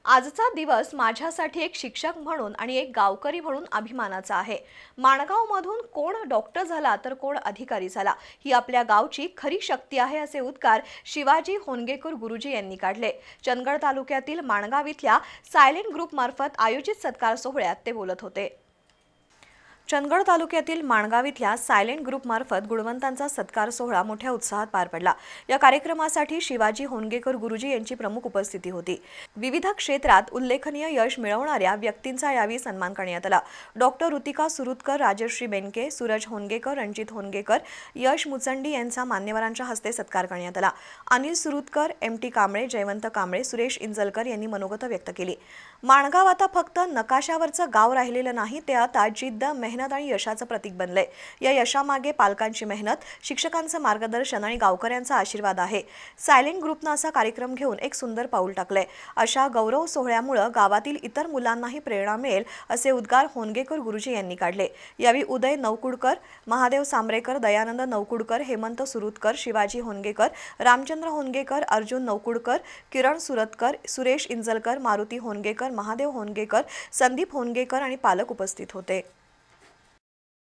आजचा दिवस माझ्यासाठी एक शिक्षक म्हणून आणि एक गावकरी म्हणून अभिमानाचा आहे। माणगावमधून कोण डॉक्टर झाला तर कोण अधिकारी झाला, ही आपल्या गावची खरी शक्ती आहे, असे उद्गार शिवाजी होनगेकर गुरुजी यांनी काढले। चंदगड तालुक्यातील माणगाव इथल्या सायलेंट ग्रुप मार्फत आयोजित सत्कार सोहळ्यात ते बोलत होते। चंदगड तालुक्यातील माणगाव इथल्या सायलेंट ग्रुप मार्फत गुणवंतांचा सत्कार सोहळा मोठ्या उत्साहात पार पडला। या कार्यक्रमासाठी शिवाजी होनगेकर गुरुजी यांची प्रमुख उपस्थिती होती। विविध क्षेत्रात उल्लेखनीय यश मिळवणाऱ्या व्यक्तींचा यावेळी सन्मान करण्यात आला। डॉक्टर ऋतिका सुरुतकर, राजश्री बेनके, सूरज होनगेकर, रणजित होनगेकर, यश मुचंडी यांचा मान्यवरांच्या हस्ते सत्कार करण्यात आला। अनिल सुरुतकर, एम.टी. कांबळे, जयवंत कांबळे, सुरेश इंजलकर यांनी मनोगत व्यक्त केली। माणगाव आता फक्त नकाशावरचं गाव राहिलेलं नाही, ते आता जिद्द, मेहनत आणि यशाचं प्रतीक बनले। या यशामागे पालकांची मेहनत, शिक्षकांचं मार्गदर्शन आणि गावकऱ्यांचा आशीर्वाद आहे। सायलेंट ग्रुपनं असा कार्यक्रम घेऊन एक सुंदर पाऊल टाकले। अशा गौरव सोहळ्यामुळे गावातील इतर मुलांनाही प्रेरणा मिळेल, असे उद्गार होनगेकर गुरुजी यांनी काढले। यावेळी उदय नवकुडकर, महादेव सांबरेकर, दयानंद नवकुडकर, हेमंत सुरुतकर, शिवाजी होनगेकर, रामचंद्र होनगेकर, अर्जुन नवकुडकर, किरण सुरतकर, सुरेश इंजलकर, मारुती होनगेकर, महादेव होनगेकर, संदीप होनगेकर आणि पालक उपस्थित होते।